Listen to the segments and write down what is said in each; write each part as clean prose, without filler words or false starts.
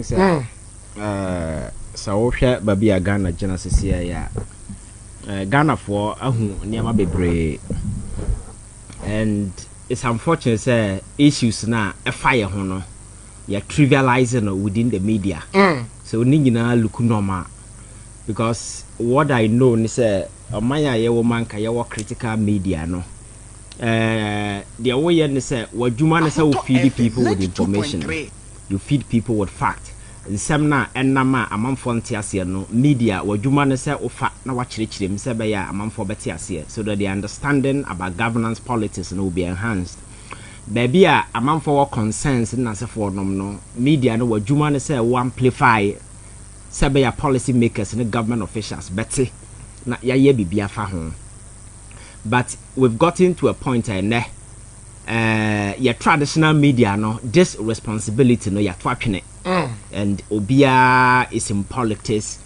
so so share baby a Ghana Genesis here Ghana for ahu niama bebre and it's unfortunate say issues na a fire ho no you trivializing within the media so ni nyina look normal because what I know is omanya ye woman ka ye wo critical media no the way you say wadwuma na say we feed people with information you feed people with fact nsemna enama amanfo ntiase no media wadwuma na say ofa na wa kirikire mse be ya amanfo beti ase so that the understanding about governance politics no will be enhanced baby a amanfo wa concerns na se for no media no wadwuma na say we amplify say be ya policy makers and government officials beti na ya ye bibia fa ho. But we've gotten to a point your traditional media no this responsibility no ya twapene and obia is in politics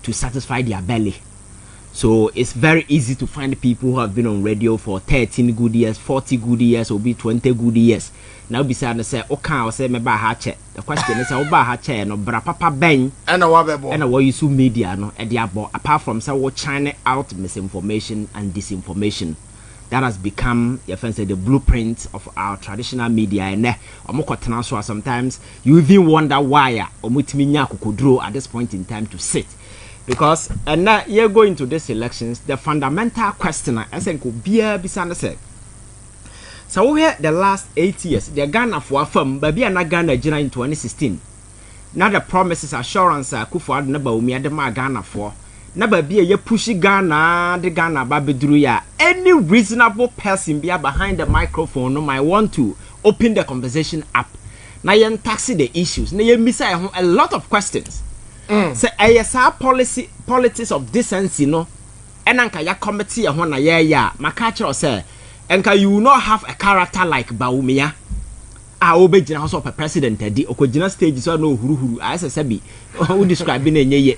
to satisfy their belly. So it's very easy to find people who have been on radio for 13 good years, 40 good years, or be 20 good years. Now beside say okay or say me ba ha che. The question is oba ha che no bra papa ben and a wabebo and what you so media no e dia bo apart from say what China out misinformation and disinformation that has become your friends say the blueprint of our traditional media and sometimes you even wonder why omutimi nya kokodro at this point in time to sit because and now you're going to these elections the fundamental question I think could be say so we had the last 8 years the Ghana for firm baby and Ghana in 2016 now the promises assurance Akufo-Addo na Bawumia de ma Ghana for na baby ye push Ghana the Ghana babeduru ya any reasonable person be behind the microphone no might want to open the conversation up na yen taxi the issues na yen misa a lot of questions say ayesa politics of decency no enanka ya committee e ho na ya maka kire say enka you will not have a character like Bawumia obejina house of a president edi okojina stage so no huruhuru asesabi who describe na enye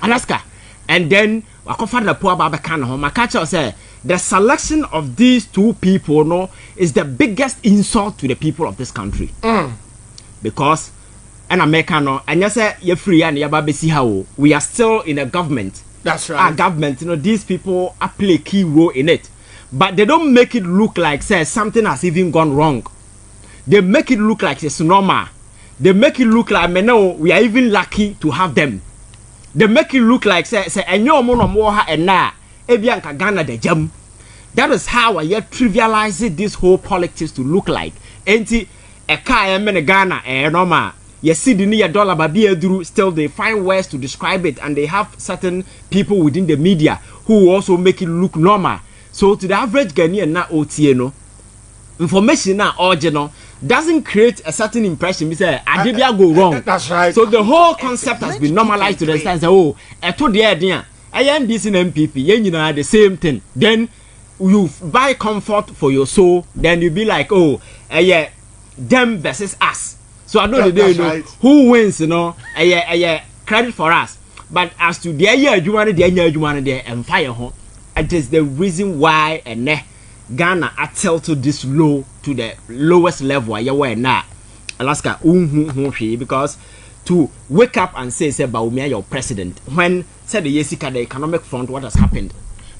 Alaska and then wakofa the poor baba kan ho maka kire say the selection of these two people no is the biggest insult to the people of this country because and America no and you say you free and you babesi ha we are still in a government. That's right. Our government, you know, these people play a key role in it, but they don't make it look like say something has even gone wrong. They make it look like it's normal. They make it look like we are even lucky to have them. They make it look like say enyo mo no mo ha ena ebianka Ghana de jam. That is how I trivialize this whole politics to look like. Enti e ka e Ghana normal. You see the near dollar babi still they find ways to describe it and they have certain people within the media who also make it look normal. So to the average Ghanaian na OTA no information na original doesn't create a certain impression. We say Adibia go wrong. That's right. So the whole concept has been normalized to the extent that to the idea IMDC and MPP you know the same thing. Then you buy comfort for your soul. Then you be like them versus us. So I know they know right. Who wins, you know, credit for us. But as to the year you want there and fire home, it is the reason why Ghana are tilted this low to the lowest level you were now. Alaska because to wake up and say Bawumia your president when said the Yesika the economic front what has happened.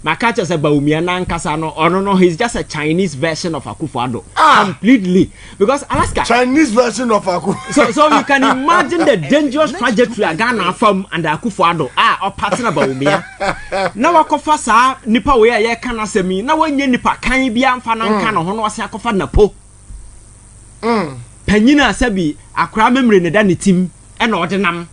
Makacha said Bawumia nankasa no he's just a Chinese version of Akufo-Addo completely because Alaska Chinese version of Akufo. So you can imagine the dangerous trajectory Ghana from and Akufo-Addo or partner Bawumia. Now Akofa sa nipa we ye kana semi na wanye nipa kan bia mfa nanka no ho no wase Akofa Napo. Panyina sabi akra memre ne da ne tim e na odenam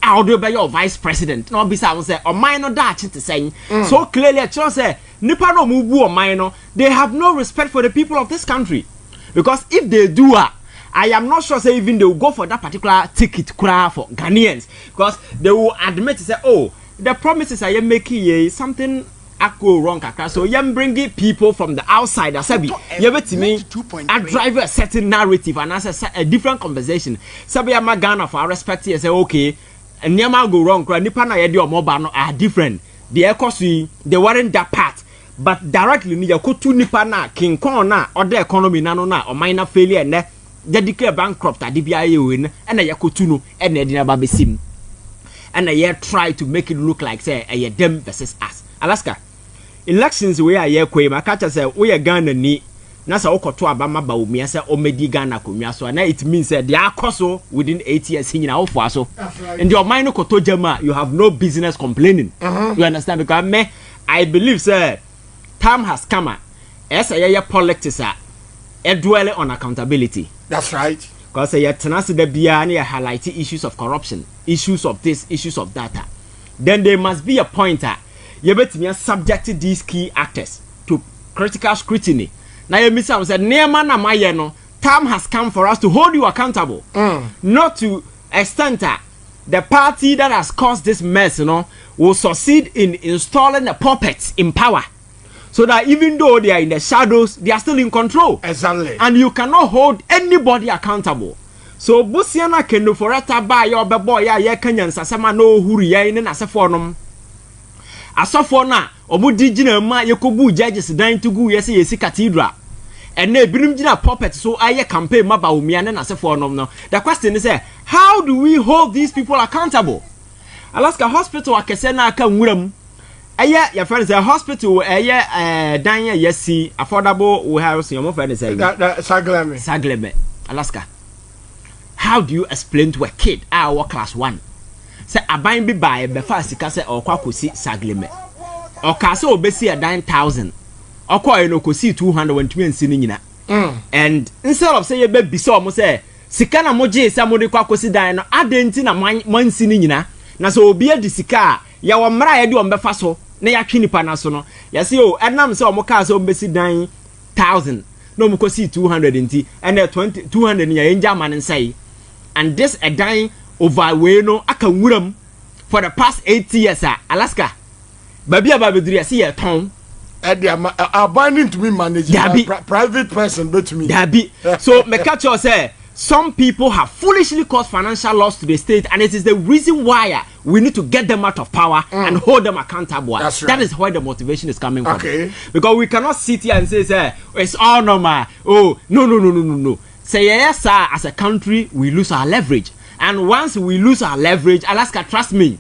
I'll do by your vice president. No, besides, say, or minor Dutch to say so clearly. I say, Nipa no move or minor. They have no respect for the people of this country because if they do, I am not sure. Say even they will go for that particular ticket cry for Ghanaians because they will admit to say, oh, the promises I am making something I go wrong. So you am bringing people from the outside. I said, you bet me. I drive a certain narrative and answer a different conversation. Sabi am Ghana for respect. You say okay. And Nyama go wrong, nipa na yedi omoba no are different. The economy, they weren't that part. But directly ni yakutu nipa na King Kong na other economy na no na or minor failure ne they declare bankrupt at DBI win and a yakutuno and a dinababesim. And a year try to make it look like say a them versus us. Alaska. Elections we are ye kwe makacha say we are Ghana ni nasa okoto abama ba umia say omedi Ghana kumia so na it means they are koso within 8 years in ofo so and your mind koto jama you have no business complaining. You understand because I believe say time has come as a politics dwell on accountability. That's right. Because you tenacity the bia and highlight issues of corruption, issues of this, issues of that. Then there must be a pointer. You better subject these key actors to critical scrutiny. Now you miss out said no time has come for us to hold you accountable. Not to extent that the party that has caused this mess, will succeed in installing the puppets in power. So that even though they are in the shadows, they are still in control. Exactly. And you cannot hold anybody accountable. So Busiana can do for a by your boy, ya Kenyan Sasama no huri ya in Asafonum. Asafona, Obudijina ma Yakubu judges dying to go yes cathedral. And they bring a puppet so I campaign Maba Umian and Asafonum. No. The question is how do we hold these people accountable? Alaska Hospital Akesena Kamwum. Your friends a hospital danya yesi affordable we have some your friends say Sagleme Alaska. How do you explain to a kid our class 1 say aban bi buy be fast ka say okwa kosi Sagleme or ka say obesi a 9,000 okwa e no kosi 200 wantumi ansi ni nyina and instead of say you be bisa omo say sika na moje say mo de kwa kosi dan no adenti na mansi ni nyina na so obi adi sika ya wo mra ya de ombefa so na ya twi nipa na so no ya say o enam say omo ka say ombesi dan 1,000 no mo kosi 200 nti and 200 ni ya enja man nsai and this a dan over we no aka nwuram for the past 8 years Alaska baby ababeduri say ya ton abandoned to me manage private person but to me dabi so me catch you say some people have foolishly caused financial loss to the state, and it is the reason why we need to get them out of power and hold them accountable. That's right. That is where the motivation is coming from. Because we cannot sit here and say, it's all normal. Oh, no. Say, yes, sir, as a country, we lose our leverage. And once we lose our leverage, Alaska, trust me,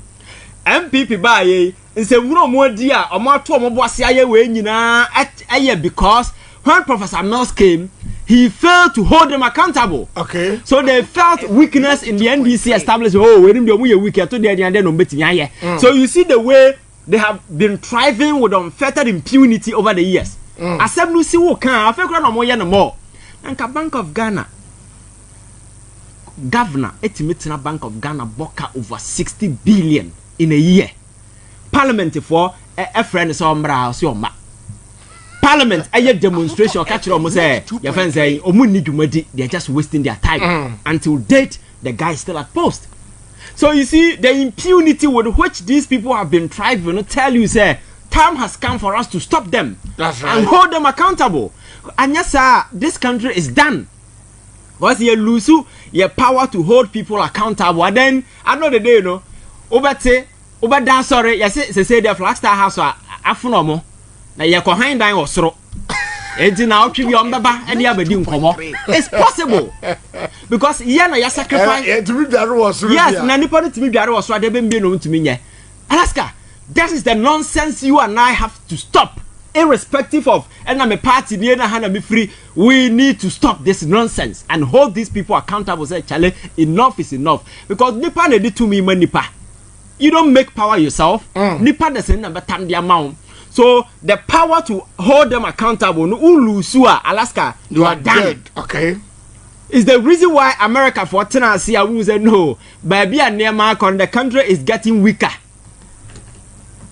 MPP by say, more dear, or more to because when Professor Mills came, he failed to hold them accountable. Okay. So they felt weakness in the NDC established. Oh, we didn't weak. So you see the way they have been thriving with unfettered impunity over the years. As you see, what can I feel no more? And Bank of Ghana governor, estimating Bank of Ghana boka over 60 billion in a year. Parliament for a friend is on Browse. Parliament, a demonstration, catch almost say, your friends say, they are just wasting their time. Until date, the guy is still at post. So you see, the impunity with which these people have been thriving will tell you, say, time has come for us to stop them. That's right. And hold them accountable. And yes, sir, this country is done. Because you lose your power to hold people accountable. And then, another day, over that, sorry, yes, say the Flagstaff House, afunomo. Na ye ko han dan osoro enti na otwe bi ombeba ene abadi nkomo it's possible because ye na ya sacrifice to be biare osoro yes na nipa no to be biare osoro ade be mbie no ntumi nye Alaska that is the nonsense you and I have to stop irrespective of and I'm a party near na hana me free we need to stop this nonsense and hold these people accountable say chale enough is enough because nipa na di to me nipa you don't make power yourself nipa doesn't number time the amount. So the power to hold them accountable, no Ulusua, Alaska, you are dead. Okay. Is the reason why America for Tennessee I will say no, baby and near Marcon, the country is getting weaker.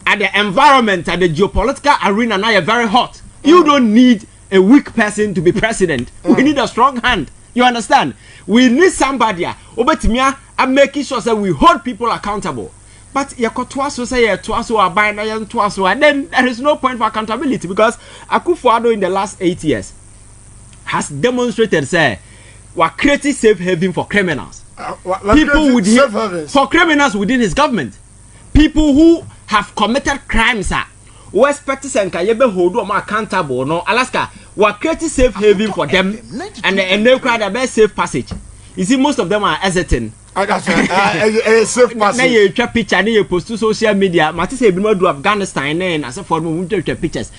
And the environment and the geopolitical arena now are very hot. You don't need a weak person to be president. We need a strong hand. You understand? We need somebody Obetimia and making sure that we hold people accountable. But Yakotwaso say Twaso are buying and Twaso, and then there is no point for accountability because Akufo-Addo in the last 8 years has demonstrated say we're creating safe haven for criminals. People within for criminals within his government. People who have committed crimes we expect senka ye be hold am accountable no Alaska we create safe haven for them and they cry the best safe passage. You see most of them are hesitating. That's a safe passage. Now you take picture and you post to social media. Mati say be no do Afghanistan and as for me take pictures.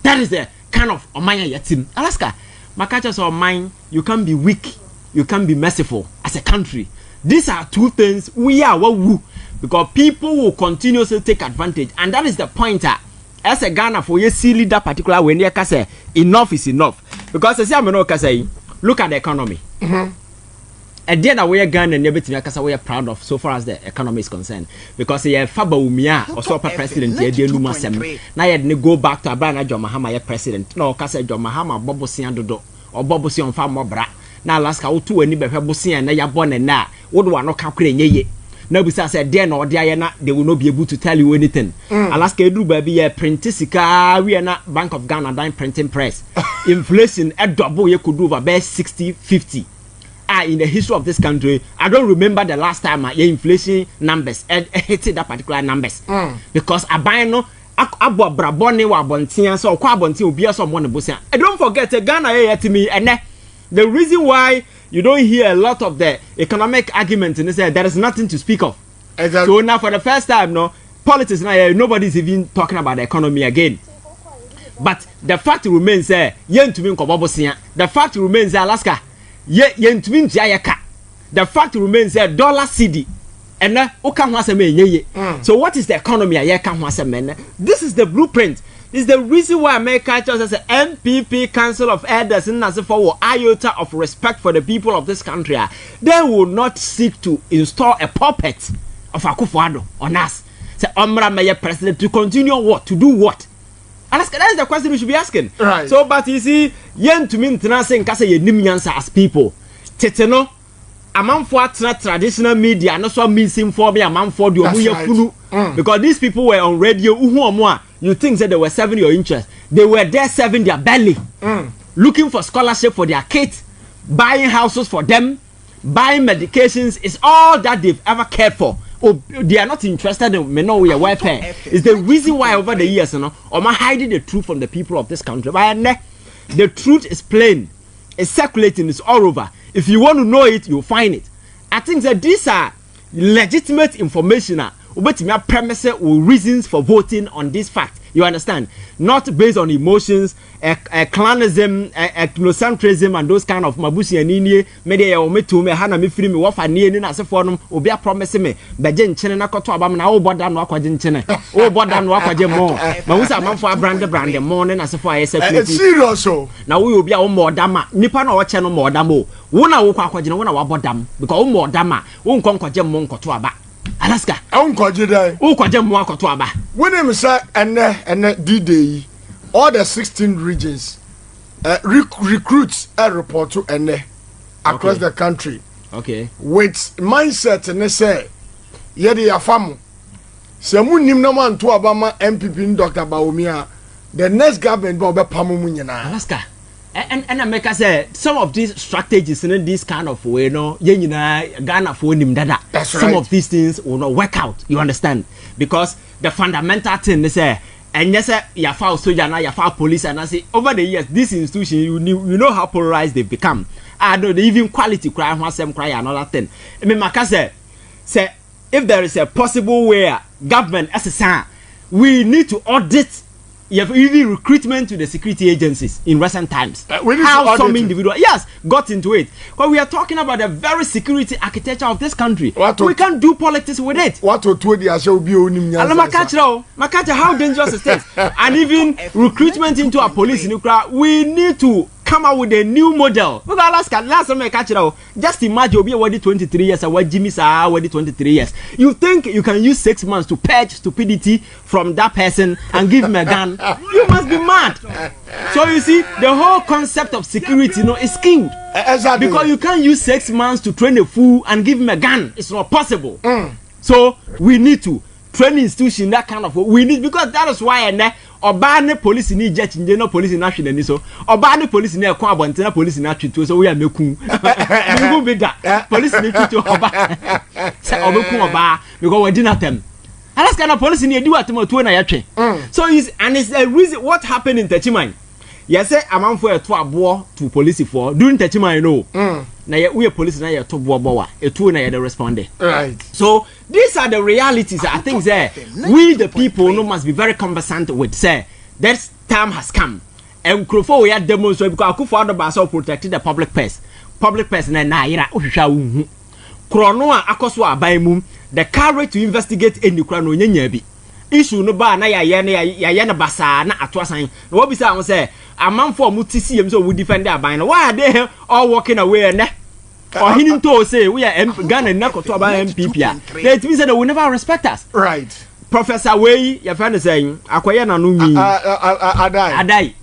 That is the kind of Omanya yatim. Alaska, my catches of mine, you can be weak, you can be merciful as a country. These are two things we are what we, because people will continuously take advantage, and that is the pointer. As a Ghana for you see that particular when you can say enough is enough. Because as I know can say, look at the economy. And then we are Ghana and everything we are proud of so far as the economy is concerned. Because you have Faba Umia or so president here Luma Sem. Now you go back to Abraham John Mahama president. No, Casa John Mahama Bobosi and Dodo or Bobosi on Farm Mobra. Now last how two and Bobosi and they are born and now. What do I not calculate ye? No, besides said then or Diana, they will not be able to tell you anything. Alaska do baby a printisika, we are not Bank of Ghana dime printing press. Inflation at double you could do about 60-50. In the history of this country, I don't remember the last time your inflation numbers hit that particular numbers. Because I buy no abo brabone wa bontia so kwa bontia obi so mo ne bosia. And don't forget Ghana to me and the reason why you don't hear a lot of the economic arguments and they say there is nothing to speak of. Exactly. So now for the first time, no politics now nobody's even talking about the economy again. But the fact remains the fact remains Alaska. The fact remains dollar CD. And so what is the economy? This is the blueprint. This is the reason why America chose as an MPP Council of Elders in for iota of respect for the people of this country. They will not seek to install a puppet of Akufo-Addo on us. Say Omra Mayor President to continue what? To do what? And that is the question we should be asking. Right. So, but you see, yen to me saying kasa ye nimyansa as people. Teteno, a man for traditional media, and also missing for me a man for the fulu. Because these people were on radio, you think that they were serving your interest. They were there serving their belly, looking for scholarship for their kids, buying houses for them, buying medications. It's all that they've ever cared for. Oh, they are not interested in welfare. It's the reason why over the years, hiding the truth from the people of this country. But the truth is plain. It's circulating. It's all over. If you want to know it, you'll find it. I think that these are legitimate information. Premises or reasons for voting on this fact. You understand? Not based on emotions, clanism, ethnocentrism, and those kind of mabusi and inye. Media or me to me, hana me free me, wafa near in as a form, or be a promise me. Bajan Chena Koto Abam, oh, Bodan Wakajan Chena, oh, Bodan Wakajan more. Mausa man for a brand morning as a fire. Serious. Now we will be a more dama, Nippon or channel more damo. One hour Quajan, 1 hour bodam, because more dama, won't conquer Jem Monko to Aba. Alaska. When him say and D-Day, all the 16 regions recruits a report to across the country. Okay. With mindset and they say, yedi afamu. Se mu nim na man to Obama MPP Dr. Baumia, the next government will be pamunyana. Alaska. And America said some of these strategies in this kind of way, Ghana for him dada. Some of these things will not work out. You understand? Because the fundamental thing they say, and yes, you found soldier now, you found police, and I say over the years, this institution you know how polarized they've become. I know they even quality cry, one some cry, another thing. I mean, Macca say if there is a possible way, government as a sign, we need to audit. You have even recruitment to the security agencies in recent times. How some individuals, yes, got into it. But we are talking about the very security architecture of this country. We can't do politics with it. What to the shall be only Makacha, how dangerous is this? And even recruitment into a police in Ukraine, we need to come out with a new model. Look at Alaska. Last time I catch it out. Just imagine you'll be already 23 years and what Jimmy's are already 23 years. You think you can use 6 months to purge stupidity from that person and give him a gun? You must be mad. So you see, the whole concept of security, is skewed. Exactly. Because you can't use 6 months to train a fool and give him a gun. It's not possible. So we need to train institution that kind of way. We need, because that is why Obane police ni jet no police in national ni so Obane police ni ekwa abonte police na twito so we ameku bigger police ni twito oba say obeku oba because we didn't them Alaska na police ni edi watema na yatwe. So it's a reason what happened in Techiman. Yes, a man for a to abo to police for during Techiman no. Na we police na ye to boa a two na ye responded. Right. So these are the realities. I think there we the people no must be very conversant with say that time has come. And Krofo we had demonstrate because Akufo-Addo Baso protected the public purse. Public purse na ira ohwehwa wu. Krono a akoso aban mum the courage to investigate any crime no nyanya bi. Issue no ba na ya na basa na atoasan. Na wo bisa am say amanfo mu tisi em so we defend aban na why are they all walking away na? Or him to say we are Ghana na koto aban MPP a. That means that they will never respect us. Right. Professor Wey your friend saying akoye na no mi. Adai.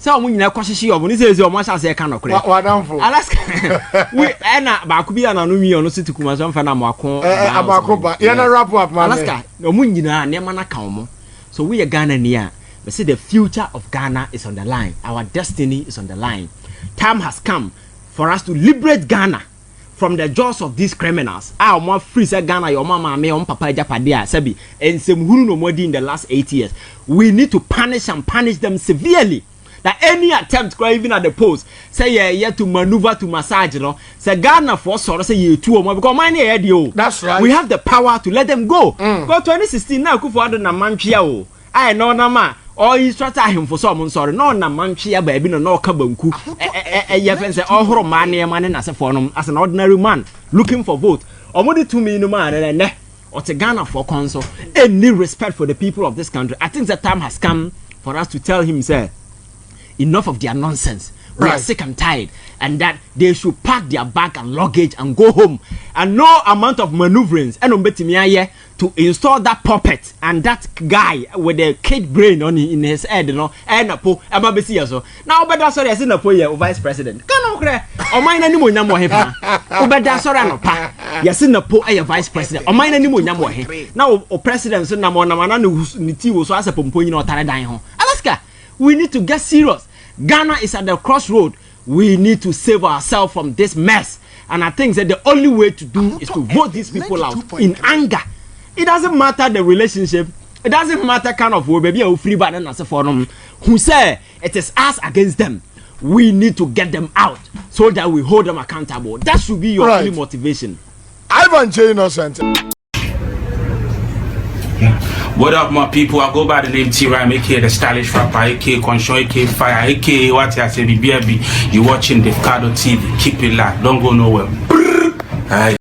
So we nyina kwahyehe obo ni sezi o mo hya se ka nokre wadamfo Alaska we na ba ko bi na no mi ono siti kuma so mfa na mako abako ba ye na wrap up man Alaska no mu nyina na ma na ka omo. So we are Ghana near. We say the future of Ghana is on the line. Our destiny is on the line. Time has come for us to liberate Ghana from the jaws of these criminals. Mo free say Ghana your mama me on papa japade a sabi ensem hunu no modi in the last 8 years. We need to punish them severely. That any attempt, even at the post, say yeah to maneuver to massage, you know, say Ghana for sorrow say you two or because mine here. That's right. We have the power to let them go. Go 2016 now, Akufo-Addo na manchia o. I know na ma. Or he strata him for someone sorry. No na manchia baby no kabanku. You say oh horo man as a forum as an ordinary man looking for vote. Or more to me no man and or to Ghana for council. Any respect for the people of this country. I think the time has come for us to tell him say. Enough of their nonsense. We are sick and tired, and that they should pack their bag and luggage and go home. And no amount of maneuverings and to install that puppet and that guy with the kid brain on in his head, you know, and Napo, and Mabesi so. Now, but that's sorry, I said Napo here, vice president. Can I or mine any more number here? But that's sorry, no pa. Yes, Napo, a vice president. Or mine any more number here. Now, or president, so Namana who's Niti was as a pompoin or Taradine. Alaska, we need to get serious. Ghana is at the crossroad. We need to save ourselves from this mess. And I think that the only way to do is to vote these people out in anger. It doesn't matter the relationship. It doesn't matter kind of way. Baby, free banana as a forum. Who say it is us against them. We need to get them out so that we hold them accountable. That should be your only motivation. Ivan J. Innocent. What up, my people? I go by the name T-Rhyme, aka the stylish rapper, aka Conscious, aka Fire, aka what I say, BBB. You watching Davcadotv. Keep it locked. Don't go nowhere.